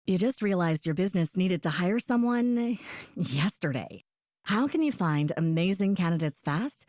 You just realized your business needed to hire someone yesterday. How can you find amazing candidates fast?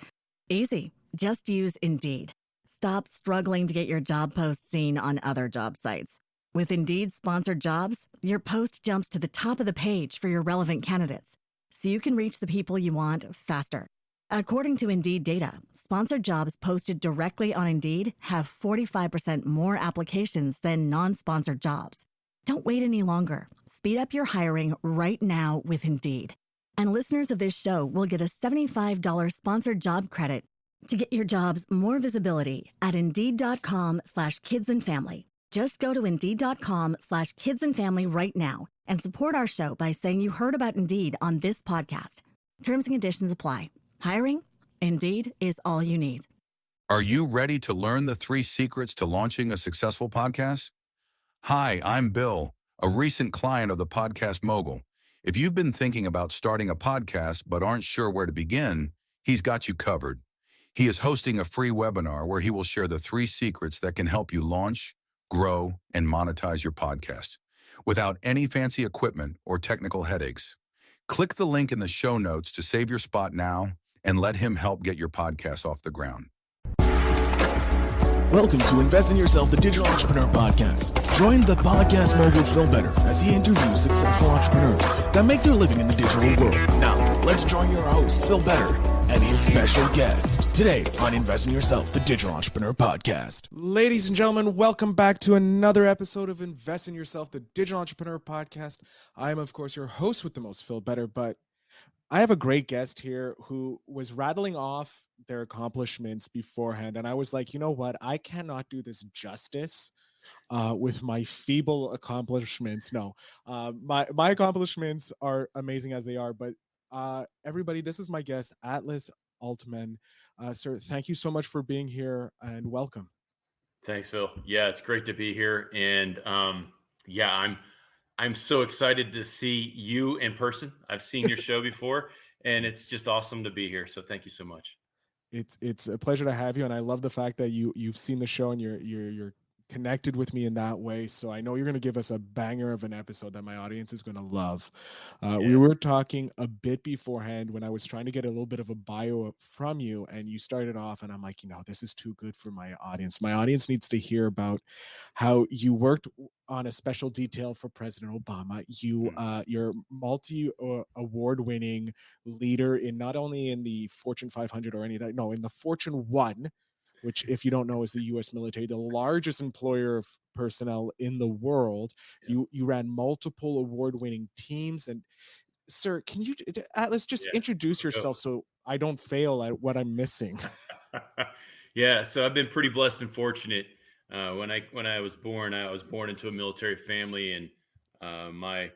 Easy. Just use Indeed. Stop struggling to get your job post seen on other job sites. With Indeed sponsored jobs, your post jumps to the top of the page for your relevant candidates, so you can reach the people you want faster. According to Indeed data, sponsored jobs posted directly on Indeed have 45% more applications than non-sponsored jobs. Don't wait any longer. Speed up your hiring right now with Indeed. And listeners of this show will get a $75 sponsored job credit to get your jobs more visibility at Indeed.com/kidsandfamily. Just go to Indeed.com/kidsandfamily right now and support our show by saying you heard about Indeed on this podcast. Terms and conditions apply. Hiring? Indeed is all you need. Are you ready to learn the 3 secrets to launching a successful podcast? Hi, I'm Bill, a recent client of the Podcast Mogul. If you've been thinking about starting a podcast but aren't sure where to begin, he's got you covered. He is hosting a free webinar where he will share the 3 secrets that can help you launch, grow, and monetize your podcast without any fancy equipment or technical headaches. Click the link in the show notes to save your spot now and let him help get your podcast off the ground. Welcome to Invest in Yourself, the Digital Entrepreneur Podcast. Join the Podcast Mogul Phil Better as he interviews successful entrepreneurs that make their living in the digital world. Now, let's join your host, Phil Better, and his special guest today on Invest in Yourself, the Digital Entrepreneur Podcast. Ladies and gentlemen, welcome back to another episode of Invest in Yourself, the Digital Entrepreneur Podcast. I am, of course, your host with the most, Phil Better, but I have a great guest here who was rattling off their accomplishments beforehand. And I was like, you know what? I cannot do this justice with my feeble accomplishments. No, my accomplishments are amazing as they are. But everybody, this is my guest, Atlas Aultman. Sir, thank you so much for being here and welcome. Thanks, Phil. Yeah, it's great to be here. And I'm so excited to see you in person. I've seen your show before, and it's just awesome to be here. So thank you so much. It's a pleasure to have you, and I love the fact that you've seen the show and you're connected with me in that way. So I know you're going to give us a banger of an episode that my audience is going to love. We were talking a bit beforehand when I was trying to get a little bit of a bio from you, and you started off, and I'm like, this is too good for my audience. My audience needs to hear about how you worked on a special detail for President Obama. You're multi-award-winning leader in not only in the Fortune 500 or any of that, no, in the Fortune 1, which, if you don't know, is the U.S. military, the largest employer of personnel in the world. Yeah. You ran multiple award-winning teams. And sir, can you, Atlas, just introduce yourself so I don't fail at what I'm missing? Yeah, so I've been pretty blessed and fortunate. When I was born into a military family, and my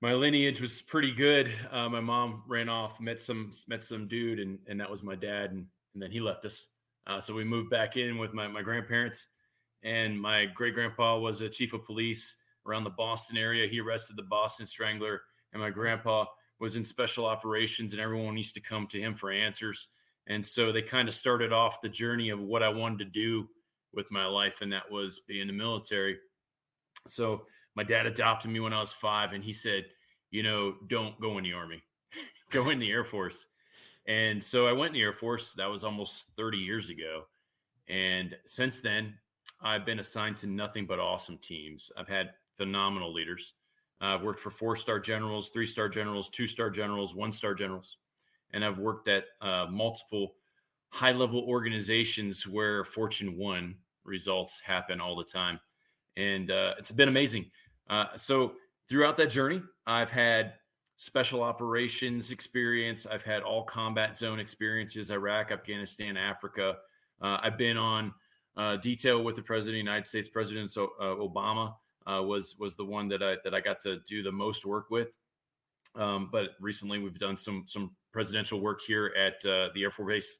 lineage was pretty good. My mom ran off, met some dude, and that was my dad, and then he left us. So we moved back in with my grandparents, and my great grandpa was a chief of police around the Boston area. He arrested the Boston Strangler, and my grandpa was in special operations, and everyone used to come to him for answers. And so they kind of started off the journey of what I wanted to do with my life, and that was be in the military. So my dad adopted me when I was 5, and he said, don't go in the Army, go in the Air Force. And so I went in the Air Force. That was almost 30 years ago. And since then, I've been assigned to nothing but awesome teams. I've had phenomenal leaders. I've worked for 4-star generals, 3-star generals, 2-star generals, 1-star generals. And I've worked at multiple high-level organizations where Fortune 1 results happen all the time. And it's been amazing. So throughout that journey, I've had special operations experience. I've had all combat zone experiences, Iraq, Afghanistan, Africa. I've been on detail with the President of the United States. President Obama was the one that I got to do the most work with. But recently we've done some presidential work here at the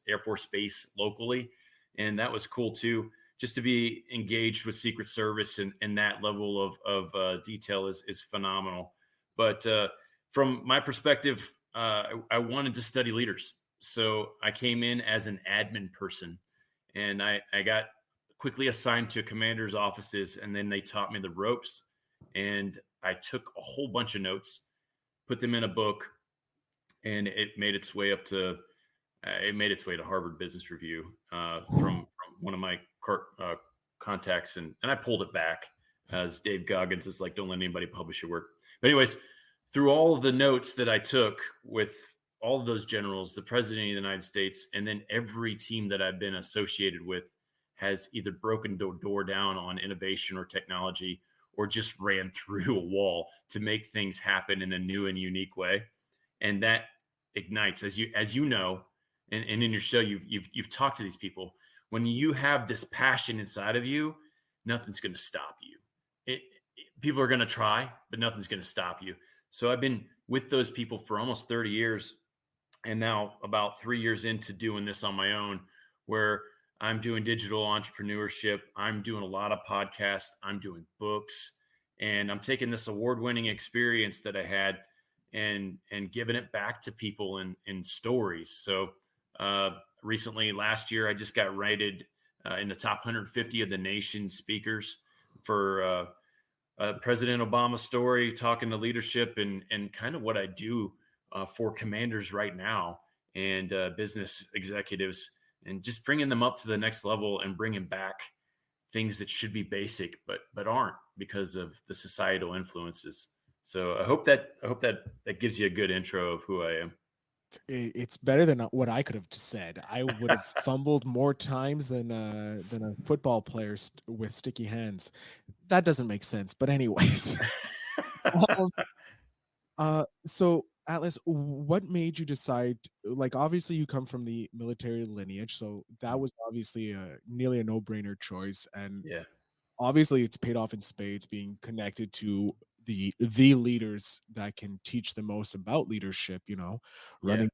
Air Force Base locally. And that was cool too. Just to be engaged with Secret Service and that level of detail is phenomenal. But from my perspective, I wanted to study leaders. So I came in as an admin person, and I got quickly assigned to commanders' offices, and then they taught me the ropes. And I took a whole bunch of notes, put them in a book, and it made its way to Harvard Business Review from one of my contacts, and I pulled it back as Dave Goggins is like, don't let anybody publish your work. But anyways, through all of the notes that I took with all of those generals, the president of the United States, and then every team that I've been associated with has either broken the door down on innovation or technology, or just ran through a wall to make things happen in a new and unique way. And that ignites, as you know, and in your show, you've talked to these people. When you have this passion inside of you, nothing's going to stop you. People are going to try, but nothing's going to stop you. So I've been with those people for almost 30 years. And now about 3 years into doing this on my own, where I'm doing digital entrepreneurship, I'm doing a lot of podcasts, I'm doing books, and I'm taking this award-winning experience that I had and giving it back to people in stories. So recently, last year, I just got rated in the top 150 of the nation speakers for President Obama's story, talking to leadership and kind of what I do for commanders right now and business executives, and just bringing them up to the next level and bringing back things that should be basic, but aren't because of the societal influences. So I hope that gives you a good intro of who I am. It's better than what I could have said. I would have fumbled more times than a football player with sticky hands. That doesn't make sense. But anyways, so Atlas, what made you decide? Like, obviously, you come from the military lineage, so that was obviously nearly a no-brainer choice, and Yeah. obviously, it's paid off in spades. Being connected to the leaders that can teach the most about leadership, running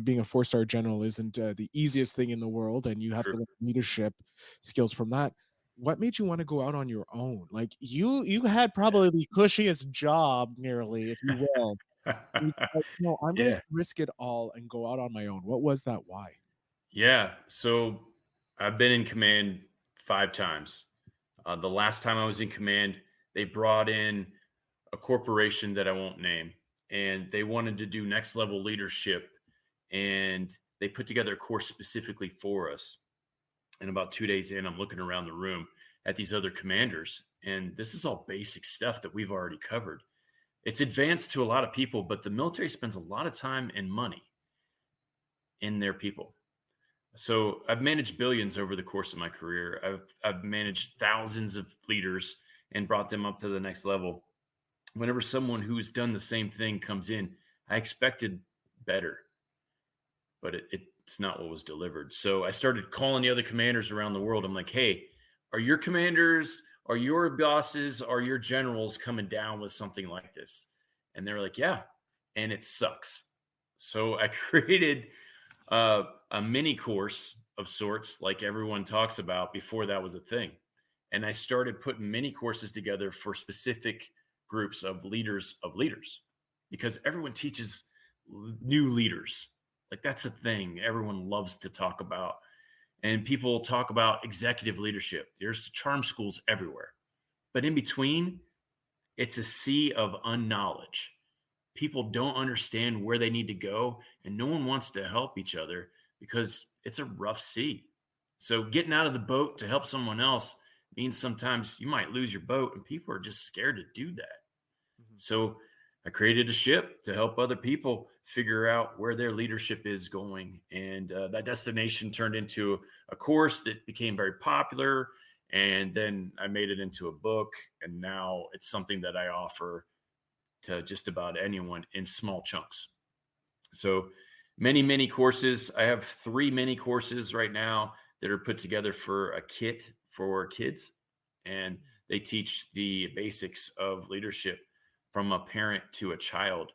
being a 4-star general isn't the easiest thing in the world, and you have to learn leadership skills from that. What made you want to go out on your own? Like, you had probably the cushiest job, nearly, if you will. You said, no, I'm going to risk it all and go out on my own. What was that? Why? Yeah. So I've been in command 5 times. The last time I was in command, they brought in a corporation that I won't name, and they wanted to do next level leadership, and they put together a course specifically for us. And about 2 days in, I'm looking around the room at these other commanders, and this is all basic stuff that we've already covered. It's advanced to a lot of people, but the military spends a lot of time and money in their people. So I've managed billions over the course of my career. I've managed thousands of leaders and brought them up to the next level. Whenever someone who's done the same thing comes in, I expected better, but it's not what was delivered. So I started calling the other commanders around the world. I'm like, hey, are your commanders, are your bosses, are your generals coming down with something like this? And they're like, yeah, and it sucks. So I created a mini course of sorts, like everyone talks about, before that was a thing. And I started putting mini courses together for specific groups of leaders, because everyone teaches new leaders. Like, that's a thing everyone loves to talk about. And people talk about executive leadership. There's charm schools everywhere. But in between, it's a sea of unknowledge. People don't understand where they need to go, and no one wants to help each other because it's a rough sea. So getting out of the boat to help someone else means sometimes you might lose your boat, and people are just scared to do that. Mm-hmm. So I created a ship to help other people figure out where their leadership is going. And that destination turned into a course that became very popular. And then I made it into a book. And now it's something that I offer to just about anyone in small chunks. So many courses. I have 3 mini courses right now that are put together for a kit for kids. And they teach the basics of leadership from a parent to a child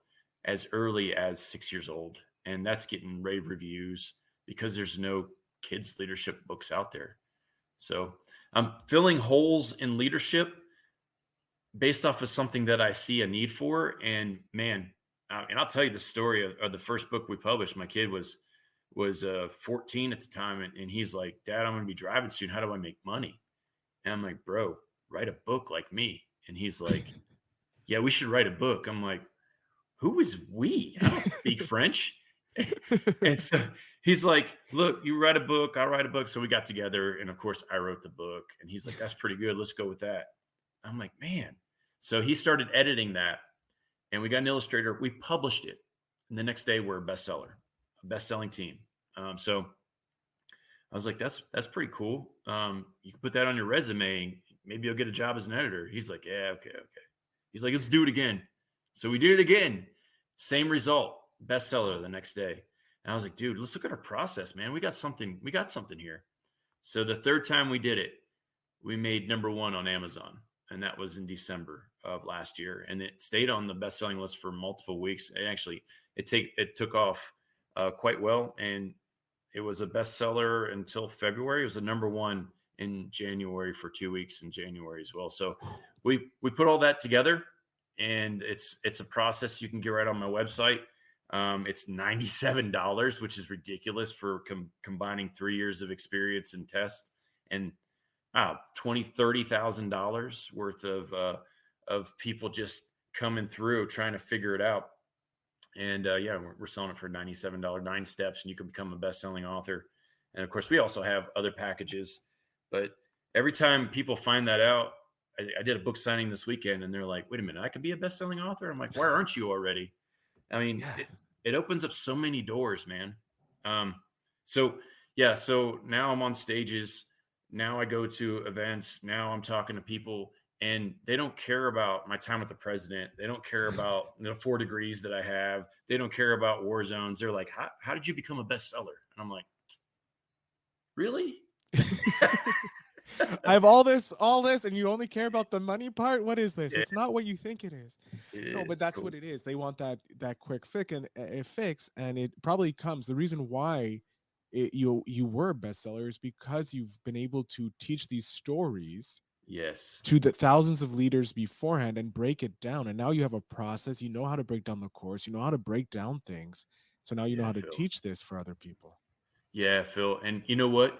as early as 6 years old. And that's getting rave reviews because there's no kids leadership books out there. So I'm filling holes in leadership based off of something that I see a need for. And man, and I'll tell you the story of the first book we published. My kid was 14 at the time. And he's like, Dad, I'm going to be driving soon. How do I make money? And I'm like, bro, write a book like me. And he's like, yeah, we should write a book. I'm like, who is we? I don't speak French. And so he's like, look, you write a book, I'll write a book. So we got together. And of course, I wrote the book. And he's like, that's pretty good. Let's go with that. I'm like, man. So he started editing that. And we got an illustrator. We published it. And the next day, we're a bestseller, a best-selling team. So I was like, that's pretty cool. You can put that on your resume. Maybe you'll get a job as an editor. He's like, yeah, okay. He's like, let's do it again. So we did it again. Same result, bestseller the next day. And I was like, dude, let's look at our process, man. We got something here. So the third time we did it, we made #1 on Amazon. And that was in December of last year. And it stayed on the best-selling list for multiple weeks. It took off quite well. And it was a bestseller until February. It was a #1 in January for 2 weeks in January as well. So we put all that together, and it's a process you can get right on my website. It's $97, which is ridiculous for combining 3 years of experience and test, and $20,000-$30,000 worth of people just coming through trying to figure it out. And we're selling it for $97, 9 steps, and you can become a best-selling author. And of course, we also have other packages. But every time people find that out, I did a book signing this weekend, and they're like, wait a minute, I could be a best-selling author? I'm like, why aren't you already? I mean, it opens up so many doors, man. So now I'm on stages. Now I go to events. Now I'm talking to people, and they don't care about my time with the president. They don't care about the 4 degrees that I have. They don't care about war zones. They're like, how did you become a bestseller? And I'm like, really? I have all this, and you only care about the money part. What is this? Yeah. It's not what you think it is. No, but that's cool. what it is. They want that quick fix, and it probably comes. The reason why you were a bestseller is because you've been able to teach these stories to the thousands of leaders beforehand and break it down. And now you have a process. You know how to break down the course. You know how to break down things. So now you know how to teach this for other people. Yeah, Phil. And you know what?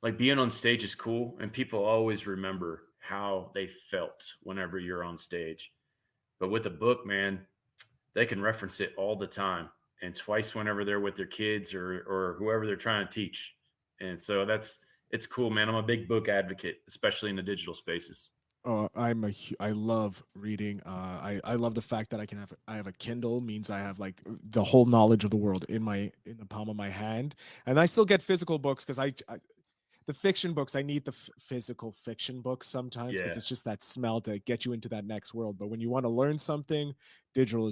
Like, being on stage is cool, and people always remember how they felt whenever you're on stage. But with a book, man, they can reference it all the time, and twice whenever they're with their kids or whoever they're trying to teach. And so it's cool, man. I'm a big book advocate, especially in the digital spaces. I love reading. I love the fact that I have a Kindle, means I have like the whole knowledge of the world in the palm of my hand. And I still get physical books because the fiction books, I need the physical fiction books sometimes, because it's just that smell to get you into that next world. But when you want to learn something, digital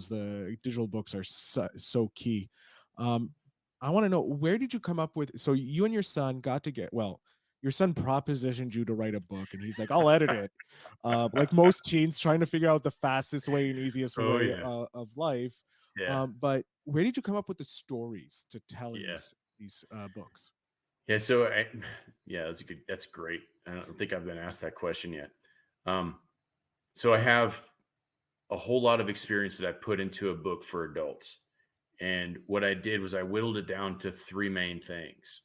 books are so key. I want to know, where did you come up with? So you and your son your son propositioned you to write a book, and he's like, I'll edit it. Like most teens, trying to figure out the fastest way and easiest way of life. Yeah. But where did you come up with the stories to tell in these books? Yeah. So that's great. I don't think I've been asked that question yet. So I have a whole lot of experience that I put into a book for adults. And what I did was I whittled it down to 3 main things.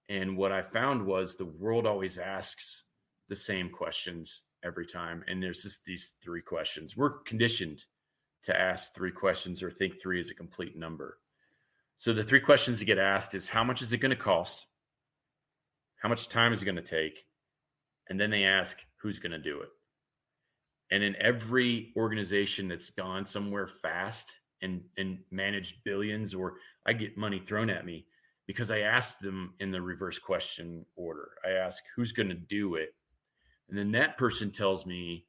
And what I found was the world always asks the same questions every time. And there's just these 3 questions. We're conditioned to ask 3 questions or think 3 is a complete number. So the 3 questions that get asked is, how much is it going to cost? How much time is it going to take? And then they ask, who's going to do it? And in every organization that's gone somewhere fast and managed billions, or I get money thrown at me, because I asked them in the reverse question order. I ask, who's going to do it? And then that person tells me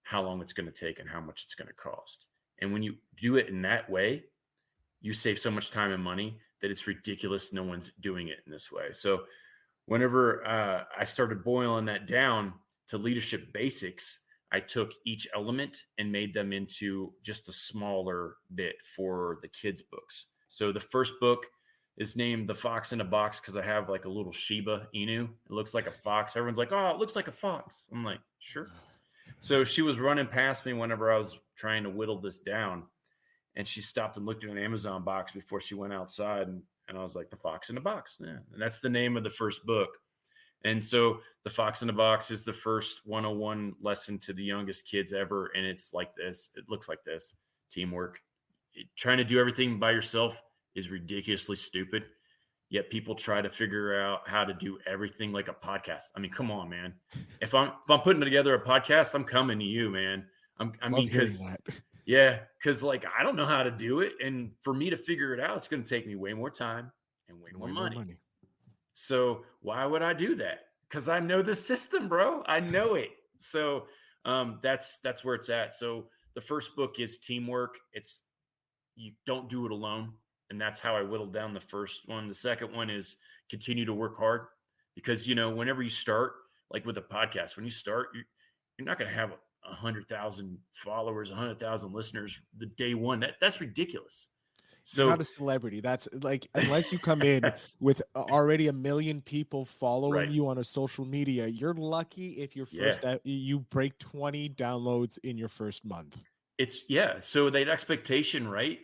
how long it's going to take and how much it's going to cost. And when you do it in that way, you save so much time and money that it's ridiculous no one's doing it in this way. So whenever I started boiling that down to leadership basics, I took each element and made them into just a smaller bit for the kids' books. So the first book is named The Fox in a Box because I have like a little Shiba Inu. It looks like a fox. Everyone's like, oh, it looks like a fox. I'm like, sure. So she was running past me whenever I was trying to whittle this down. And she stopped and looked at an Amazon box before she went outside. And I was like, The Fox in a Box. Yeah. And that's the name of the first book. And so the Fox in the Box is the first 101 lesson to the youngest kids ever. And it's like this. It looks like this: teamwork. Trying to do everything by yourself is ridiculously stupid. Yet people try to figure out how to do everything like a podcast. I mean, come on, man. If I'm putting together a podcast, I'm coming to you, man. Hearing that. Yeah, because like I don't know how to do it. And for me to figure it out, it's going to take me way more time and way more money. So why would I do that? Because I know the system, bro. I know it. So that's where it's at. So the first book is teamwork. It's you don't do it alone. And that's how I whittled down the first one. The second one is continue to work hard, because, whenever you start, like with a podcast, when you start, you're not going to have 100,000 followers, 100,000 listeners the day one. That's ridiculous. So you're not a celebrity. That's like, unless you come in with already 1 million people following you on a social media, you're lucky if your first you break 20 downloads in your first month. So that expectation, right?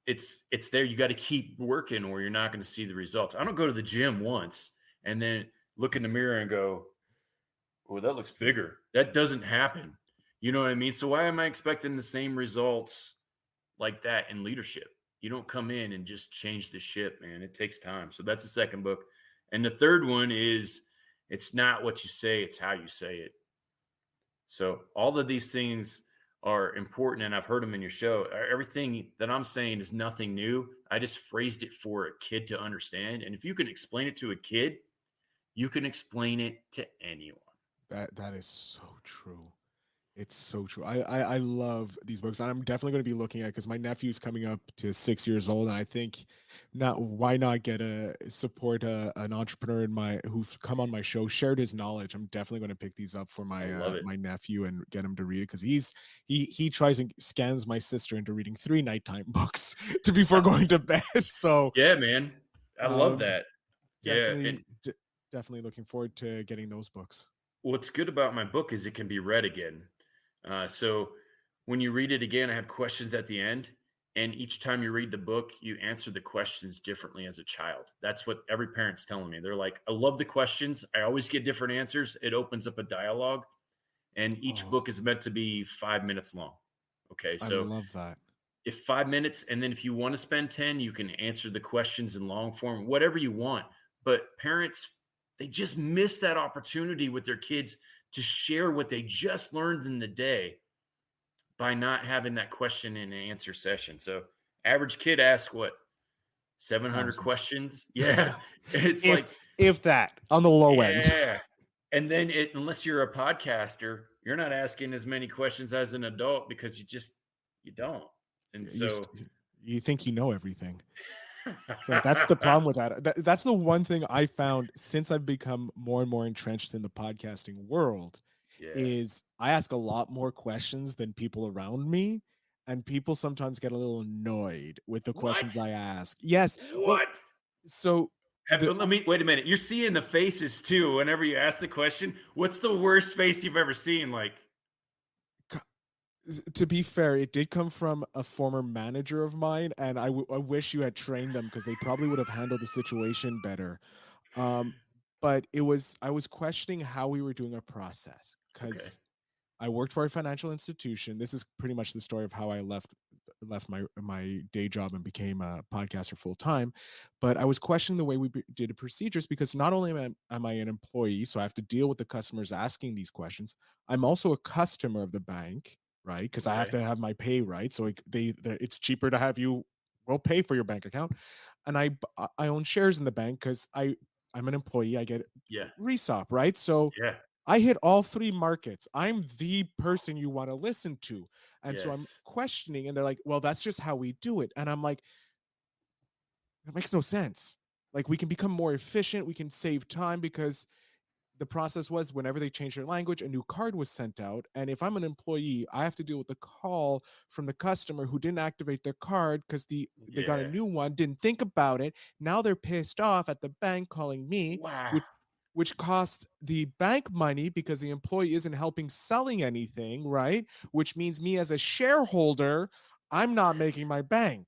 It's there. You got to keep working or you're not going to see the results. I don't go to the gym once and then look in the mirror and go, oh, that looks bigger. That doesn't happen. You know what I mean? So why am I expecting the same results like that in leadership? You don't come in and just change the ship, man. It takes time. So that's the second book. And the third one is, it's not what you say, it's how you say it. So all of these things are important, and I've heard them in your show. Everything that I'm saying is nothing new. I just phrased it for a kid to understand. And if you can explain it to a kid, you can explain it to anyone. That is so true. It's so true. I love these books, and I'm definitely going to be looking at, because my nephew's coming up to 6 years old, and I think why not support an entrepreneur who's come on my show, shared his knowledge. I'm definitely going to pick these up for my my nephew and get him to read it, because he tries and scans my sister into reading 3 nighttime books before going to bed. So yeah, man, I love that. Definitely looking forward to getting those books. What's good about my book is it can be read again. So when you read it again, I have questions at the end. And each time you read the book, you answer the questions differently as a child. That's what every parent's telling me. They're like, I love the questions. I always get different answers. It opens up a dialogue. And each book is meant to be 5 minutes long. Okay. So I love that. If 5 minutes, and then if you want to spend 10, you can answer the questions in long form, whatever you want. But parents, they just miss that opportunity with their kids to share what they just learned in the day by not having that question and answer session. So average kid asks what? 700 questions? Yeah. It's if that, on the low end. Yeah. And then unless you're a podcaster, you're not asking as many questions as an adult, because you don't. And so you think you know everything. So that's the problem with that. That's the one thing I found since I've become more and more entrenched in the podcasting world, is I ask a lot more questions than people around me, and people sometimes get a little annoyed with the questions I ask. Yes. What? So let me wait a minute. You're seeing the faces too. Whenever you ask the question, what's the worst face you've ever seen? Like, to be fair, it did come from a former manager of mine, and I wish you had trained them, because they probably would have handled the situation better. But I was questioning how we were doing our process, because I worked for a financial institution. This is pretty much the story of how I left my day job and became a podcaster full time. But I was questioning the way we did the procedures, because not only am I an employee, so I have to deal with the customers asking these questions, I'm also a customer of the bank, right? Because I have to have my pay right. So it's cheaper to have you. We'll pay for your bank account, and I own shares in the bank because I'm an employee. I get RESOP, right? So I hit all 3 markets. I'm the person you want to listen to. And so I'm questioning, and they're like, well, that's just how we do it. And I'm like, that makes no sense. Like, we can become more efficient. We can save time, because the process was, whenever they changed their language, a new card was sent out. And if I'm an employee, I have to deal with the call from the customer who didn't activate their card because they got a new one, didn't think about it. Now they're pissed off at the bank calling me, which cost the bank money because the employee isn't helping selling anything, right? Which means me as a shareholder, I'm not making my bank.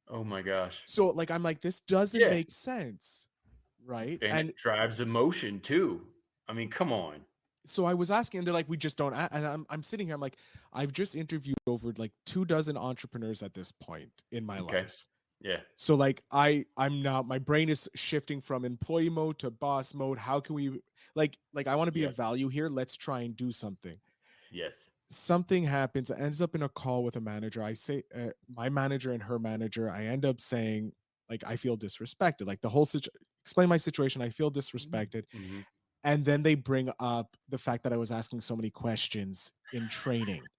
Oh my gosh. So like, I'm like, this doesn't make sense. right? And And it drives emotion too. I mean, come on. so I was asking, and they're like, we just don't. And I'm sitting here, I'm like, I've just interviewed over like 2 dozen entrepreneurs at this point in my Okay. life. Yeah. So like I'm now, my brain is shifting from employee mode to boss mode. How can we like I want to be of Yep. value here. Let's try and do something. Yes. Something happens, it ends up in a call with a manager. I say my manager and her manager, I end up saying like I feel disrespected. Like the whole explain my situation. I feel disrespected. Mm-hmm. And then they bring up the fact that I was asking so many questions in training.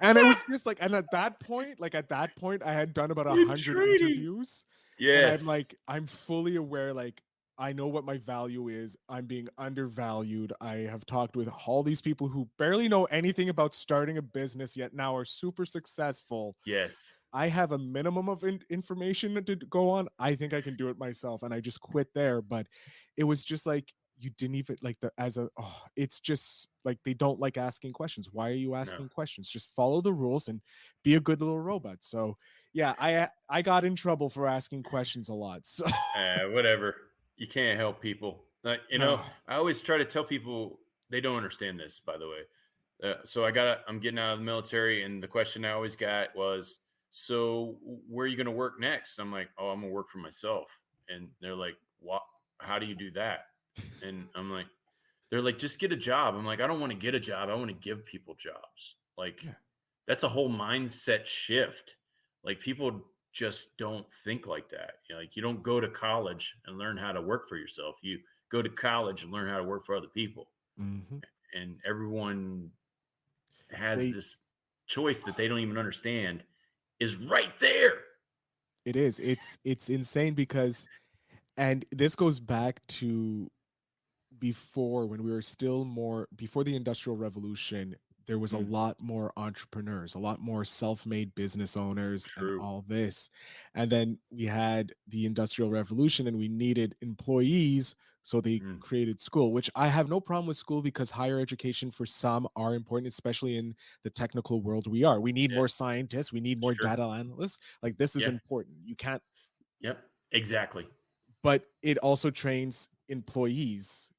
And it was just like, and at that point, I had done about In 100 trading. interviews. And I'm Yes. like, I'm fully aware, like, I know what my value is. I'm being undervalued. I have talked with all these people who barely know anything about starting a business yet now are super successful. Yes. I have a minimum of information to go on. I think I can do it myself. And I just quit there. But it was just like, you didn't even like it's just like they don't like asking questions. Why are you No. asking questions? Just follow the rules and be a good little robot. So yeah, I got in trouble for asking questions a lot. So Whatever. You can't help people. no. I always try to tell people they don't understand this, by the way. So I'm getting out of the military, and the question I always got was, so where are you going to work next? I'm like, oh, I'm going to work for myself. And they're like, what? How do you do that? And I'm like, they're like, just get a job. I'm like, I don't want to get a job. I want to give people jobs. Like, Yeah. that's a whole mindset shift. Like, people just don't think like that. Like, you don't go to college and learn how to work for yourself. You go to college and learn how to work for other people. Mhm. And everyone has They this choice that they don't even understand is right there. It is. It's insane because, and this goes back to before, when we were still more before the industrial revolution. There was a Mm, lot more entrepreneurs, a lot more self-made business owners and true. all this. And then we had the industrial revolution and we needed employees, so they Mm, created school, which I have no problem with school because higher education for some are important, especially in the technical world we need yeah, more scientists, we need more sure. data analysts. Like this is Yeah. important. You can't, Yep. Exactly. but it also trains employees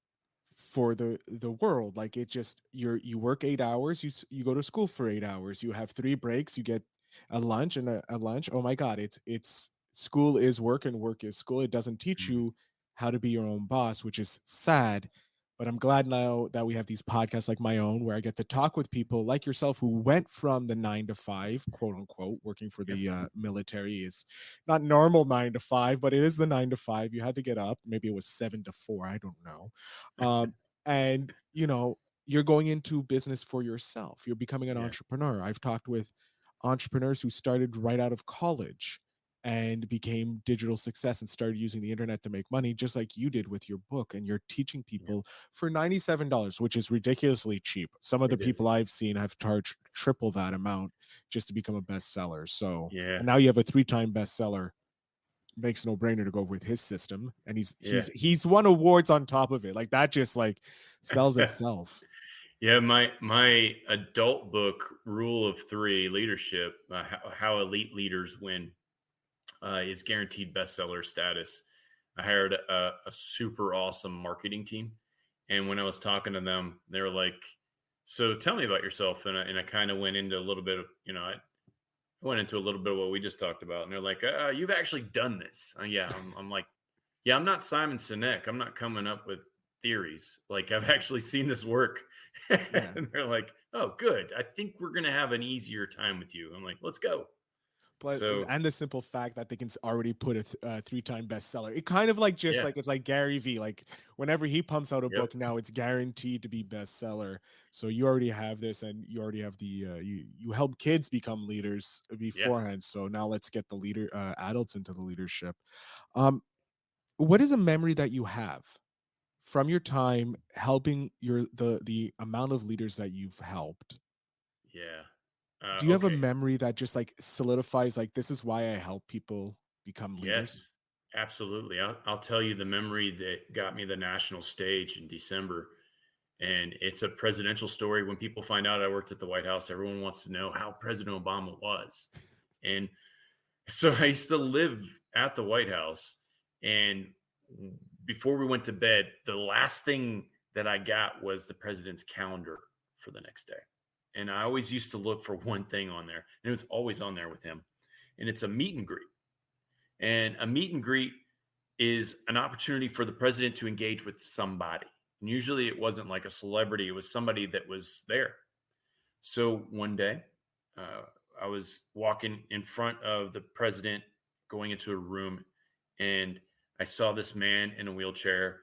for the world. Like it just, you work 8 hours, you go to school for 8 hours, you have 3 breaks, you get a lunch and a lunch. Oh my god, it's school is work and work is school. It doesn't teach Mm, you how to be your own boss, which is sad. But I'm glad now that we have these podcasts like my own, where I get to talk with people like yourself who went from the 9 to 5, quote unquote, working for yep. the military. Is not normal 9 to 5, but it is the 9 to 5. You had to get up. Maybe it was 7 to 4. I don't know. And you're going into business for yourself. You're becoming an Yeah. entrepreneur. I've talked with entrepreneurs who started right out of college and became digital success and started using the internet to make money, just like you did with your book. And you're teaching Yeah. people for $97, which is ridiculously cheap. Some of the It is. people I've seen have charged triple that amount just to become a bestseller. So, Yeah. and now you have a 3-time bestseller. Makes no brainer to go with his system. And Yeah. he's won awards on top of it. Like that just like sells itself. Yeah, my adult book, Rule of Three Leadership, how elite leaders win, is guaranteed bestseller status. I hired a super awesome marketing team, and when I was talking to them, they were like, "So tell me about yourself." And I kind of went into a little bit of, I went into a little bit of what we just talked about, and they're like, "You've actually done this?" Yeah, I'm like, "Yeah, I'm not Simon Sinek. I'm not coming up with theories. Like I've actually seen this work." Yeah. And they're like, "Oh, good. I think we're gonna have an easier time with you." I'm like, "Let's go." But So and the simple fact that they can already put a 3-time bestseller, it kind of like just yeah, like, it's like Gary V. Like whenever he pumps out a yep, book now, it's guaranteed to be bestseller. So you already have this, and you already have the you help kids become leaders yeah, beforehand. So now let's get the adults into the leadership. Um, what is a memory that you have from your time helping the amount of leaders that you've helped? yeah. Do you have a Okay, memory that just like solidifies, like, this is why I help people become leaders? yes, absolutely. I'll tell you the memory that got me the national stage in December, and it's a presidential story. When people find out I worked at the White House, everyone wants to know how President Obama was, and So I used to live at the White House, and before we went to bed, the last thing that I got was the president's calendar for the next day. And I always used to look for one thing on there, and it was always on there with him. And it's a meet and greet. And a meet and greet is an opportunity for the president to engage with somebody. And usually it wasn't like a celebrity, it was somebody that was there. So one day, I was walking in front of the president going into a room, and I saw this man in a wheelchair,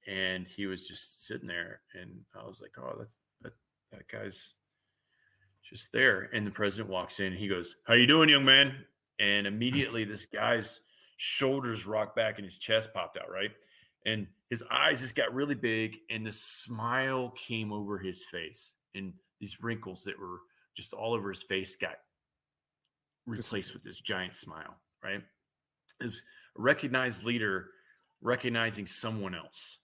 and he was just sitting there. And I was like, oh, that guy's just there. And the president walks in and he goes, how you doing, young man? And immediately this guy's shoulders rocked back and his chest popped out, right? And his eyes just got really big, and the smile came over his face, and these wrinkles that were just all over his face got replaced with this giant smile, right? As a recognized leader recognizing someone else.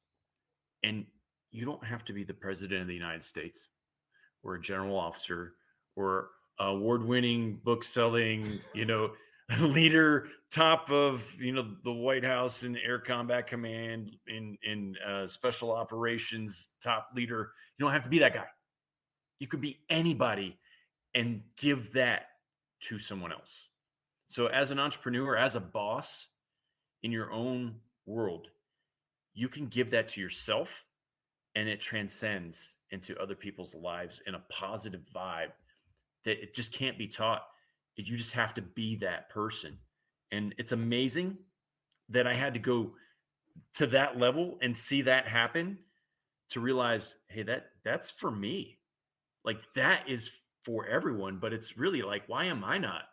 And you don't have to be the president of the United States or a general officer or award-winning, book-selling, leader, top of, the White House and Air Combat Command in special operations, top leader. You don't have to be that guy. You could be anybody and give that to someone else. So as an entrepreneur, as a boss in your own world, you can give that to yourself, and it transcends into other people's lives in a positive vibe that it just can't be taught. You just have to be that person. And it's amazing that I had to go to that level and see that happen to realize, hey, that's for me. Like, that is for everyone, but it's really like, why am I not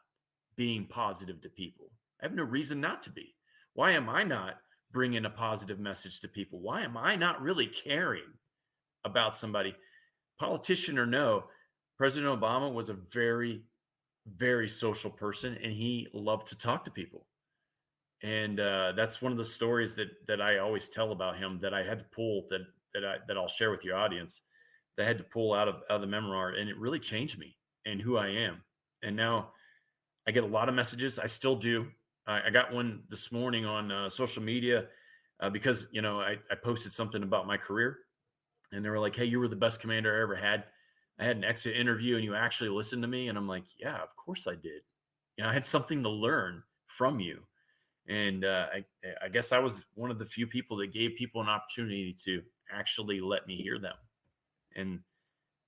being positive to people? I have no reason not to be. Why am I not bringing a positive message to people? Why am I not really caring about somebody? Politician or no, President Obama was a very, very social person, and he loved to talk to people. And that's one of the stories that I always tell about him that I had to pull that I'll share with your audience. That I had to pull out of the memoir, and it really changed me and who I am. And now I get a lot of messages. I still do. I got one this morning on social media because, I posted something about my career, and they were like, hey, you were the best commander I ever had. I had an exit interview and you actually listened to me. And I'm like, yeah, of course I did. I had something to learn from you. And I guess I was one of the few people that gave people an opportunity to actually let me hear them. And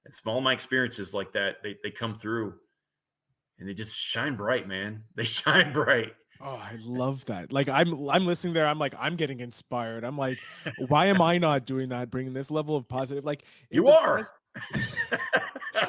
it's all my experiences like that. They come through and they just shine bright, man. They shine bright. Oh, I love that. Like, I'm listening there. I'm like, I'm getting inspired. I'm like, why am I not doing that? Bringing this level of positive, like you are.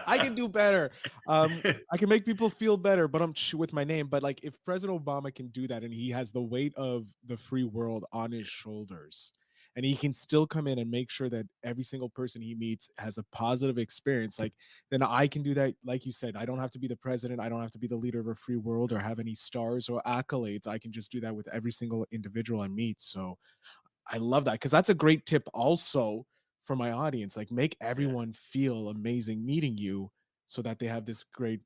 I can do better. I can make people feel better, but I'm with my name. But like, if President Obama can do that, and he has the weight of the free world on his shoulders, and he can still come in and make sure that every single person he meets has a positive experience, like, then I can do that. Like you said, I don't have to be the president. I don't have to be the leader of a free world or have any stars or accolades. I can just do that with every single individual I meet. So I love that, because that's a great tip also for my audience. Like, make everyone feel amazing meeting you so that they have this great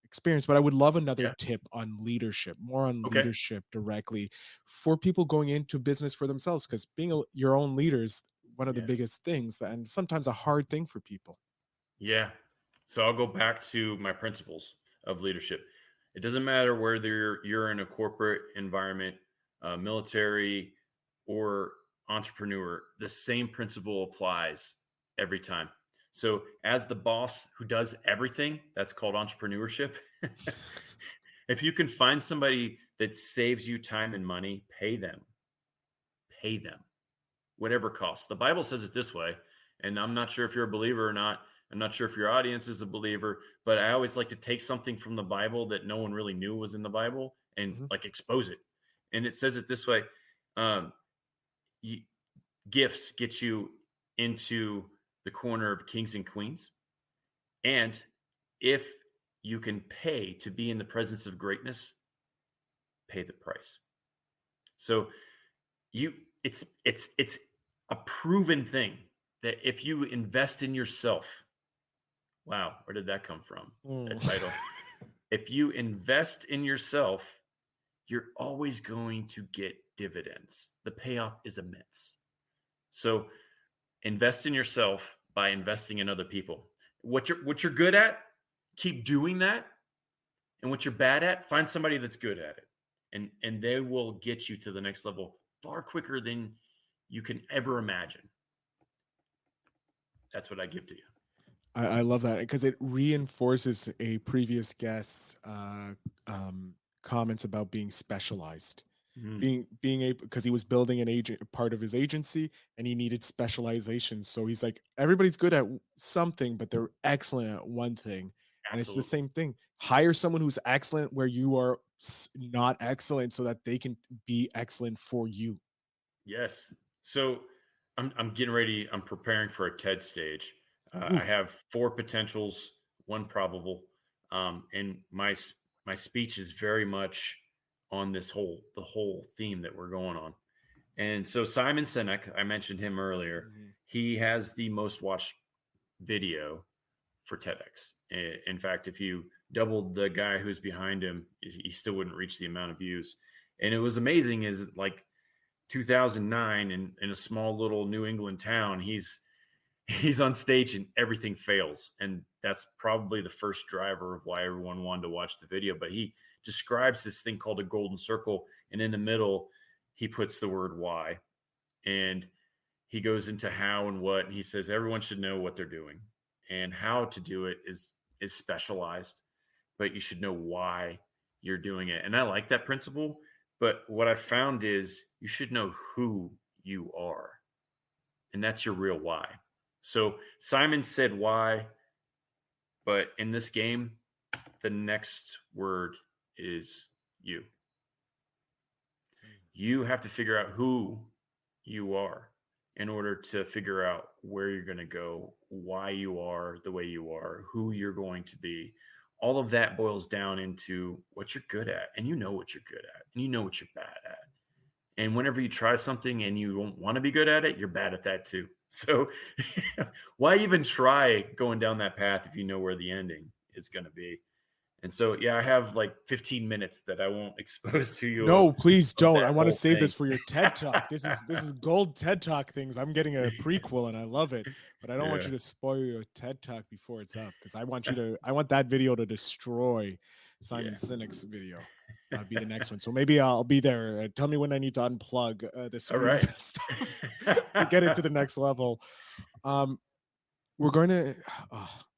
experience. But I would love another tip on leadership, more on leadership directly for people going into business for themselves, because being your own leader is one of the biggest things, and sometimes a hard thing for people. Yeah. So I'll go back to my principles of leadership. It doesn't matter whether you're in a corporate environment, military, or entrepreneur, the same principle applies every time. So as the boss who does everything, that's called entrepreneurship. If you can find somebody that saves you time and money, pay them, whatever costs. The Bible says it this way, and I'm not sure if you're a believer or not. I'm not sure if your audience is a believer, but I always like to take something from the Bible that no one really knew was in the Bible and like expose it. And it says it this way. Gifts get you into the corner of kings and queens. And if you can pay to be in the presence of greatness, pay the price. So it's a proven thing that if you invest in yourself, wow, where did that come from? That title. If you invest in yourself, you're always going to get dividends. The payoff is immense. So invest in yourself by investing in other people. What you're good at, keep doing that. And what you're bad at, find somebody that's good at it. And they will get you to the next level far quicker than you can ever imagine. That's what I give to you. I love that because it reinforces a previous guest's comments about being specialized, being able, because he was building an agent part of his agency and he needed specialization. So he's like, everybody's good at something, but they're excellent at one thing. And it's the Absolutely. same thing. Hire someone who's excellent where you are not excellent, so that they can be excellent for you. Yes. So I'm getting ready. I'm preparing for a TED stage. Ooh. I have 4 potentials, 1 probable, and my speech is very much on the whole theme that we're going on. And so Simon Sinek, I mentioned him earlier. He has the most watched video for TEDx. In fact, if you doubled the guy who's behind him, he still wouldn't reach the amount of views. And it was amazing, is like 2009 in a small little New England town, he's on stage and everything fails. And that's probably the first driver of why everyone wanted to watch the video. But he describes this thing called a golden circle. And in the middle, he puts the word why. And he goes into how and what. And he says, everyone should know what they're doing. And how to do it is specialized, but you should know why you're doing it. And I like that principle. But what I found is you should know who you are. And that's your real why. So Simon said why, but in this game, the next word is you. You have to figure out who you are in order to figure out where you're going to go, why you are the way you are, who you're going to be. All of that boils down into what you're good at, and you know what you're good at, and you know what you're bad at. And whenever you try something and you don't want to be good at it, you're bad at that too. So why even try going down that path if you know where the ending is going to be? And so, yeah, I have like 15 minutes that I won't expose to you. No, please don't. I want to save this for your TED Talk. This is gold TED Talk things. I'm getting a prequel and I love it, but I don't want you to spoil your TED Talk before it's up, because I want that video to destroy Simon Sinek's video. I'll be the next one. So maybe I'll be there. Tell me when I need to unplug the screens and stuff to get into the next level. We're going to,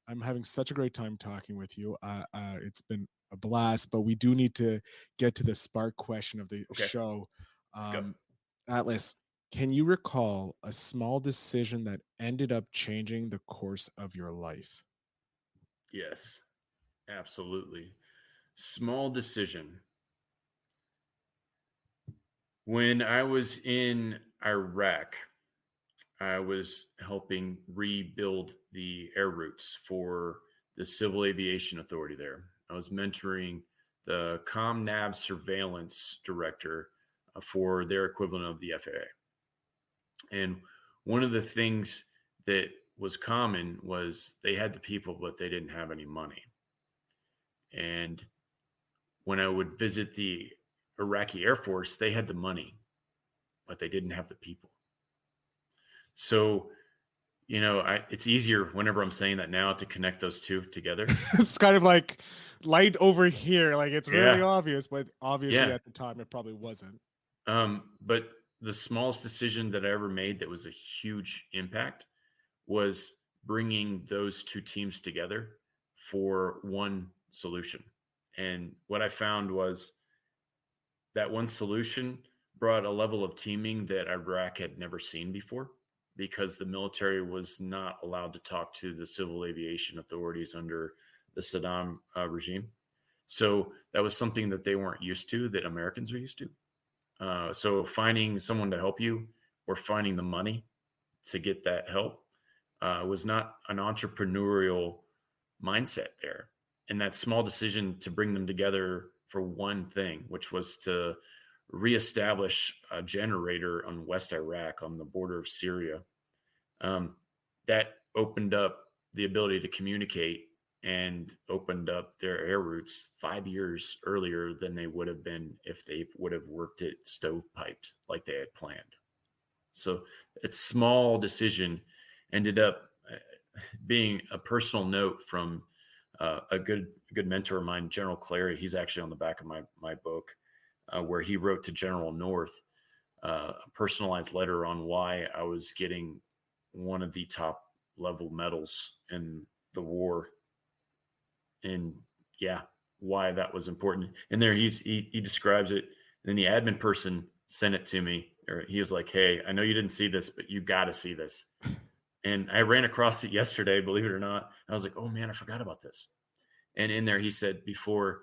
I'm having such a great time talking with you. It's been a blast, but we do need to get to the spark question of the show. Atlas, can you recall a small decision that ended up changing the course of your life? Yes, absolutely. Small decision. When I was in Iraq, I was helping rebuild the air routes for the Civil Aviation Authority there. I was mentoring the ComNav surveillance director for their equivalent of the FAA. And one of the things that was common was they had the people, but they didn't have any money. And when I would visit the Iraqi Air Force, they had the money, but they didn't have the people. So, you know, it's easier whenever I'm saying that now to connect those two together. It's kind of like light over here. Like it's really obvious, but obviously at the time it probably wasn't. But the smallest decision that I ever made that was a huge impact was bringing those two teams together for one solution. And what I found was that one solution brought a level of teaming that Iraq had never seen before, because the military was not allowed to talk to the civil aviation authorities under the Saddam regime. So that was something that they weren't used to, that Americans are used to. So finding someone to help you or finding the money to get that help was not an entrepreneurial mindset there. And that small decision to bring them together for one thing, which was to reestablish a generator on West Iraq on the border of Syria, that opened up the ability to communicate and opened up their air routes 5 years earlier than they would have been if they would have worked it stovepiped like they had planned. So that small decision ended up being a personal note from a good mentor of mine, General Clary. He's actually on the back of my book, where he wrote to General North a personalized letter on why I was getting one of the top level medals in the war, and why that was important. And there he describes it. And then the admin person sent it to me, or he was like, "Hey, I know you didn't see this, but you got to see this." And I ran across it yesterday, believe it or not. I was like, "Oh man, I forgot about this." And in there, he said, before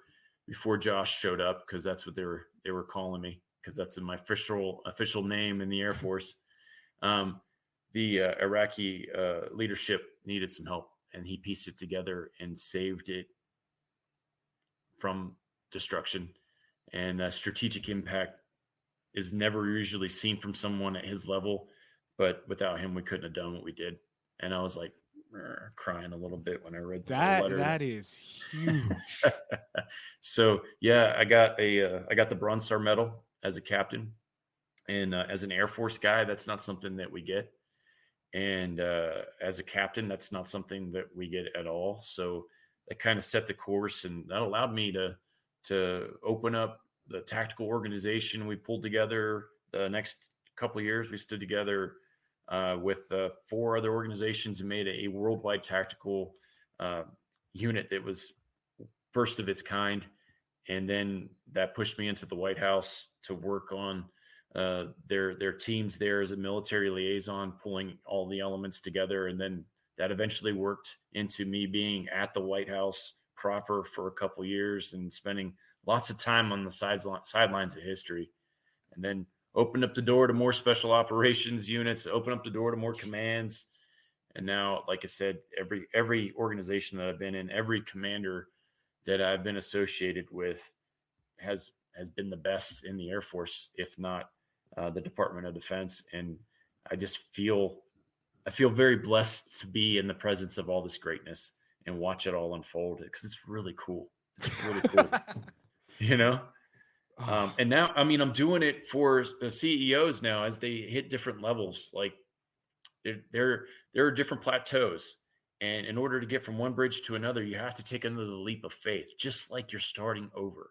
Josh showed up, because that's what they were calling me, because that's in my official name in the Air Force. The Iraqi leadership needed some help, and he pieced it together and saved it from destruction. And strategic impact is never usually seen from someone at his level, but without him, we couldn't have done what we did. And I was like crying a little bit when I read the letter. That is huge. So yeah, I got the Bronze Star Medal as a captain, and as an Air Force guy, that's not something that we get. And as a captain, that's not something that we get at all. So that kind of set the course, and that allowed me to open up the tactical organization we pulled together. The next couple of years, we stood together with 4 other organizations and made a worldwide tactical unit that was first of its kind. And then that pushed me into the White House to work on their teams there as a military liaison, pulling all the elements together. And then that eventually worked into me being at the White House proper for a couple of years and spending lots of time on the sidelines of history. And then opened up the door to more special operations units, opened up the door to more commands. And now, like I said, every organization that I've been in, every commander that I've been associated with has been the best in the Air Force, if not the Department of Defense. And I feel very blessed to be in the presence of all this greatness and watch it all unfold, because it's really cool. It's really cool, you know? And now, I mean, I'm doing it for the CEOs now as they hit different levels. Like there are different plateaus. And in order to get from one bridge to another, you have to take another leap of faith, just like you're starting over.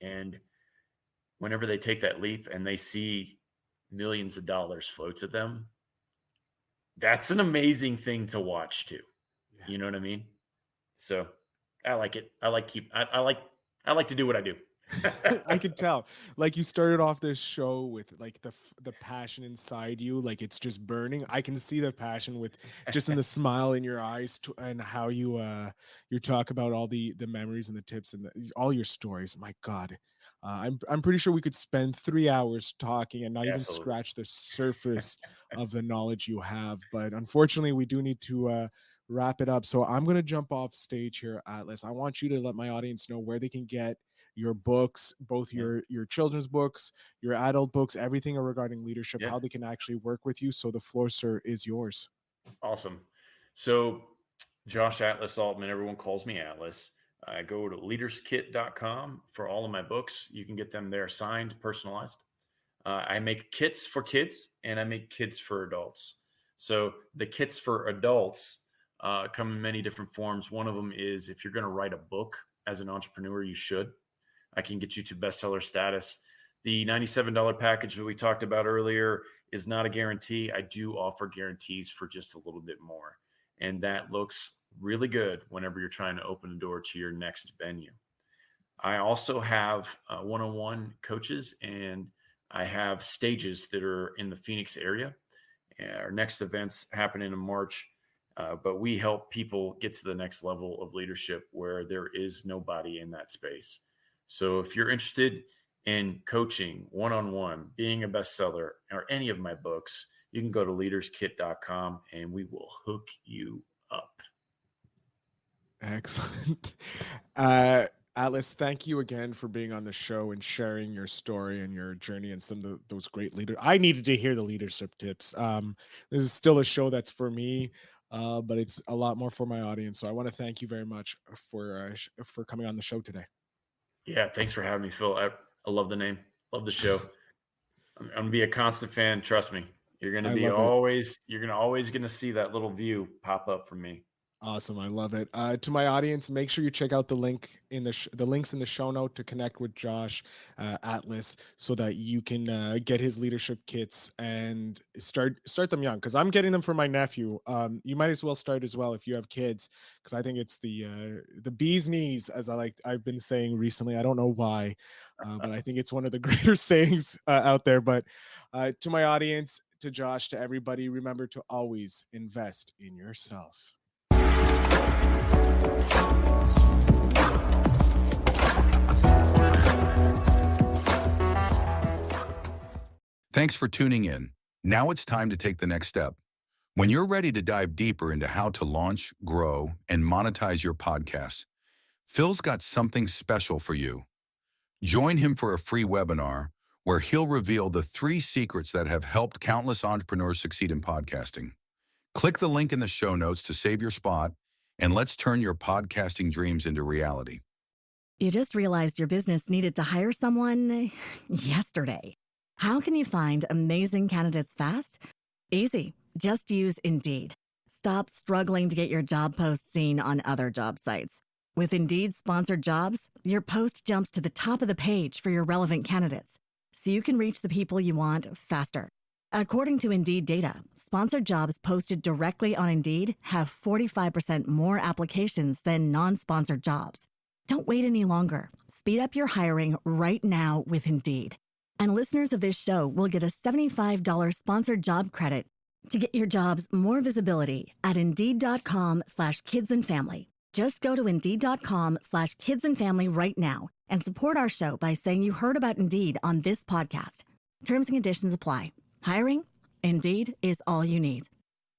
And whenever they take that leap and they see millions of dollars flow to them, that's an amazing thing to watch too. Yeah. You know what I mean? So I like it. I like to do what I do. I could tell, like, you started off this show with like the passion inside you, like it's just burning. I can see the passion with just in the smile in your eyes, and how you talk about all the memories and the tips and all your stories. My God, I'm pretty sure we could spend 3 hours talking and not even scratch the surface of the knowledge you have. But unfortunately, we do need to wrap it up. So I'm going to jump off stage here, Atlas. I want you to let my audience know where they can get your books, both your children's books, your adult books, everything regarding leadership, how they can actually work with you. So the floor, sir, is yours. Awesome. So Josh Atlas Aultman, everyone calls me Atlas. I go to leaderskit.com for all of my books. You can get them there signed, personalized. I make kits for kids and I make kits for adults. So the kits for adults come in many different forms. One of them is, if you're going to write a book as an entrepreneur, you should. I can get you to bestseller status. The $97 package that we talked about earlier is not a guarantee. I do offer guarantees for just a little bit more. And that looks really good whenever you're trying to open the door to your next venue. I also have one-on-one coaches, and I have stages that are in the Phoenix area. Our next event's happening in March. But we help people get to the next level of leadership where there is nobody in that space. So if you're interested in coaching one-on-one, being a bestseller, or any of my books, you can go to leaderskit.com and we will hook you up. Excellent. Atlas, thank you again for being on the show and sharing your story and your journey and some of those great leaders. I needed to hear the leadership tips. This is still a show that's for me. but it's a lot more for my audience. So I want to thank you very much for coming on the show today. Yeah, thanks for having me, Phil. I love the name, love the show. I'm gonna be a constant fan. Trust me, I love it. you're gonna always gonna see that little view pop up from me. Awesome. I love it. To my audience, make sure you check out the link in the links in the show note to connect with Josh Atlas so that you can get his leadership kits and start them young. Because I'm getting them for my nephew. You might as well start as well if you have kids, because I think it's the bee's knees, as I've been saying recently. I don't know why, but I think it's one of the greater sayings out there. But to my audience, to Josh, to everybody, remember to always invest in yourself. Thanks for tuning in. Now it's time to take the next step. When you're ready to dive deeper into how to launch, grow, and monetize your podcast, Phil's got something special for you. Join him for a free webinar where he'll reveal the 3 secrets that have helped countless entrepreneurs succeed in podcasting. Click the link in the show notes to save your spot, and let's turn your podcasting dreams into reality. You just realized your business needed to hire someone yesterday. How can you find amazing candidates fast? Easy. Just use Indeed. Stop struggling to get your job post seen on other job sites. With Indeed sponsored jobs, your post jumps to the top of the page for your relevant candidates, so you can reach the people you want faster. According to Indeed data, sponsored jobs posted directly on Indeed have 45% more applications than non-sponsored jobs. Don't wait any longer. Speed up your hiring right now with Indeed. And listeners of this show will get a $75 sponsored job credit to get your jobs more visibility at Indeed.com/kidsandfamily. Just go to Indeed.com/kidsandfamily right now and support our show by saying you heard about Indeed on this podcast. Terms and conditions apply. Hiring? Indeed is all you need.